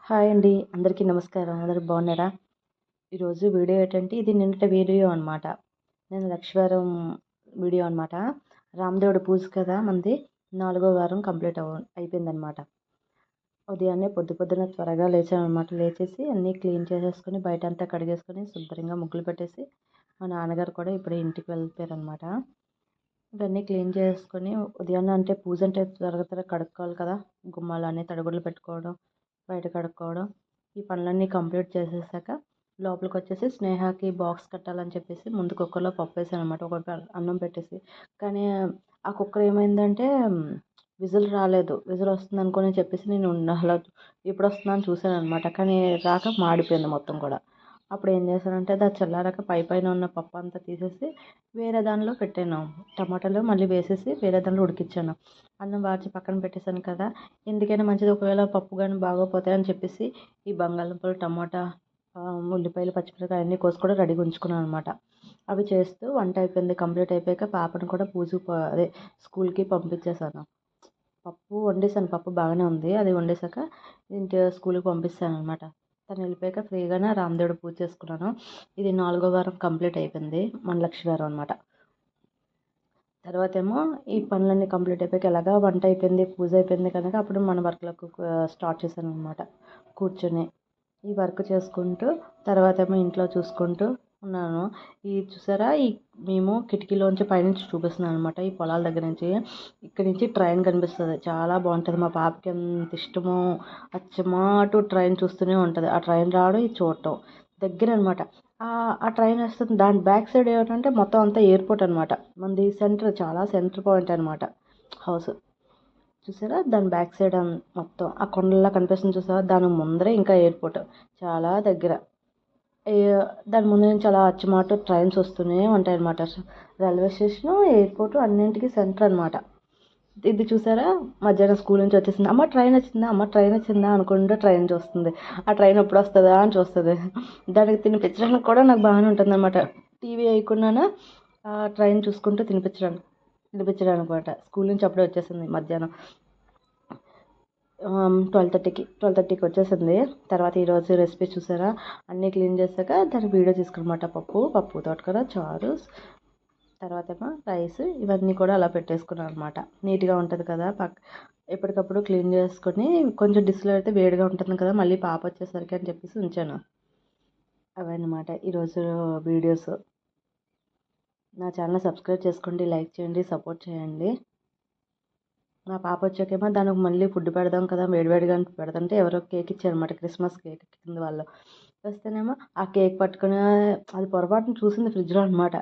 Hi అండి. అందరికీ నమస్కారం. అందరూ బాగున్నారా? ఈరోజు వీడియో ఏంటంటే ఇది నిన్నటి వీడియో అనమాట. నేను లక్షవారం వీడియో అనమాట. రామదేవుడి పూజ కదా మనది 4వ వారం కంప్లీట్ అయిపోయిందనమాట. ఉదయాన్నే పొద్దున త్వరగా లేచామనమాట. లేచేసి అన్నీ క్లీన్ చేసేసుకొని బయటంతా కడిగేసుకొని శుభ్రంగా ముగ్గులు పెట్టేసి మా నాన్నగారు కూడా ఇప్పుడే ఇంటికి వెళ్ళిపోయారనమాట. ఇవన్నీ క్లీన్ చేసుకొని ఉదయాన్నే అంటే పూజ అంటే త్వరగా కడుక్కోవాలి కదా. గుమ్మాలన్నీ తడిగుడ్లు పెట్టుకోవడం, బయట కడుక్కోవడం, ఈ పనులన్నీ కంప్లీట్ చేసేసాక లోపలికి వచ్చేసి స్నేహకి బాక్స్ కట్టాలని చెప్పేసి ముందు కుక్కర్లో పప్పు వేసాను అనమాట. ఒక అన్నం పెట్టేసి, కానీ ఆ కుక్కర్ ఏమైందంటే విజిల్ రాలేదు. విజిల్ వస్తుంది అనుకుని చెప్పేసి నేను అలా ఇప్పుడు వస్తుందని చూసాను అనమాట. కానీ రాక మాడిపోయింది మొత్తం కూడా. అప్పుడు ఏం చేశానంటే అది చల్లారాక పైన ఉన్న పప్పు అంతా తీసేసి వేరే దానిలో పెట్టాను. టమాటాలు మళ్ళీ వేసేసి వేరే దానిలో ఉడికించాను. అన్నం వార్చి పక్కన పెట్టేశాను కదా. ఎందుకైనా మంచిది ఒకవేళ పప్పు కానీ బాగోపోతాయని చెప్పేసి ఈ బంగాళదుంపలు, టమాటా, ఉల్లిపాయలు, పచ్చిమిరపకాయలు అన్నీ కోసి కూడా రెడీగా ఉంచుకున్నాను అనమాట. అవి చేస్తూ వంట అయిపోయింది. కంప్లీట్ అయిపోయాక పాపను కూడా అదే స్కూల్కి పంపించేశాను. పప్పు వండేసాను. పప్పు బాగానే ఉంది. అది వండేసాక స్కూల్కి పంపిస్తాను అనమాట. తను వెళ్ళిపోయాక ఫ్రీగానే రామదేవుడు పూజ చేసుకున్నాను. ఇది 4వ వారం కంప్లీట్ అయిపోయింది. మన లక్ష్మీ వారం అనమాట. తర్వాత ఏమో ఈ పనులన్నీ కంప్లీట్ అయిపోయాక ఎలాగా వంట అయిపోయింది, పూజ అయిపోయింది కనుక అప్పుడు మన వర్క్లకు స్టార్ట్ చేశాను అనమాట. కూర్చొని ఈ వర్క్ చేసుకుంటూ తర్వాత ఏమో ఇంట్లో చూసుకుంటూ ఉన్నాను. ఈ చూసారా మేము కిటికీలోంచి పైనుంచి చూపిస్తున్నాను అనమాట. ఈ పొలాల దగ్గర నుంచి ఇక్కడి నుంచి ట్రైన్ కనిపిస్తుంది. చాలా బాగుంటుంది. మా పాపకి ఎంత ఇష్టమో అచ్చమాటు ట్రైన్ చూస్తూనే ఉంటుంది. ఆ ట్రైన్ రావడం ఇది చూడటం దగ్గర అనమాట. ఆ ట్రైన్ వస్తుంది. దాని బ్యాక్ సైడ్ ఏమిటంటే మొత్తం అంతా ఎయిర్పోర్ట్ అనమాట. మనది సెంటర్, చాలా సెంటర్ పాయింట్ అనమాట హౌస్. చూసారా దాని బ్యాక్ సైడ్ మొత్తం ఆ కొండలా కనిపిస్తుంది చూసారా, దాని ముందరే ఇంకా ఎయిర్పోర్ట్ చాలా దగ్గర. దాని ముందు నుంచి అలా అచ్చమాట ట్రైన్స్ వస్తూనే ఉంటాయి అనమాట. రైల్వే స్టేషను, ఎయిర్పోర్ట్ అన్నింటికి సెంటర్ అనమాట. ఇది చూసారా మధ్యాహ్నం స్కూల్ నుంచి వచ్చేసింది. అమ్మ ట్రైన్ వచ్చిందా, అమ్మ ట్రైన్ వచ్చిందా అనుకుంటూ ట్రైన్ చూస్తుంది. ఆ ట్రైన్ ఎప్పుడు వస్తుందా అని చూస్తుంది. దానికి తినిపించడానికి కూడా నాకు బాగానే ఉంటుంది అనమాట. టీవీ వేయకుండానే ఆ ట్రైన్ చూసుకుంటూ తినిపించడానికి అనమాట. స్కూల్ నుంచి అప్పుడే వచ్చేసింది మధ్యాహ్నం 12:30కి వచ్చేసింది. తర్వాత ఈరోజు రెసిపీ చూసారా, అన్నీ క్లీన్ చేశాక దానికి వీడియో తీసుకున్నమాట. పప్పు తోటకూర, చారు, తర్వాత ఏమో రైస్, ఇవన్నీ కూడా అలా పెట్టేసుకున్నాను అనమాట. నీట్గా ఉంటుంది కదా. ఎప్పటికప్పుడు క్లీన్ చేసుకొని కొంచెం డిస్లో అయితే వేడిగా ఉంటుంది కదా, మళ్ళీ పాప వచ్చేసరికి అని చెప్పేసి ఉంచాను. అవన్నమాట ఈరోజు వీడియోస్. నా ఛానల్ సబ్స్క్రైబ్ చేసుకోండి, లైక్ చేయండి, సపోర్ట్ చేయండి. మా పాప వచ్చాకేమో దానికి మళ్ళీ ఫుడ్ పెడదాం కదా, వేడివేడిగా పెడదంటే ఎవరో కేక్ ఇచ్చారనమాట. క్రిస్మస్ కేక్ కింద వాళ్ళు వస్తేనేమో ఆ కేక్ పట్టుకుని అది పొరపాటున చూసింది ఫ్రిడ్జ్లో అనమాట.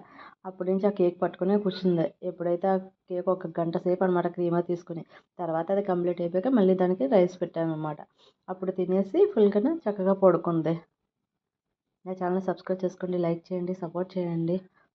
అప్పటి నుంచి ఆ కేక్ పట్టుకునే కూర్చుంది. ఎప్పుడైతే ఆ కేక్ ఒక గంట సేపు అనమాట క్రీమా తీసుకుని, తర్వాత అది కంప్లీట్ అయిపోయాక మళ్ళీ దానికి రైస్ పెట్టామన్నమాట. అప్పుడు తినేసి ఫుల్గా చక్కగా పడుకుంది. నా ఛానల్ సబ్స్క్రైబ్ చేసుకోండి, లైక్ చేయండి, సపోర్ట్ చేయండి.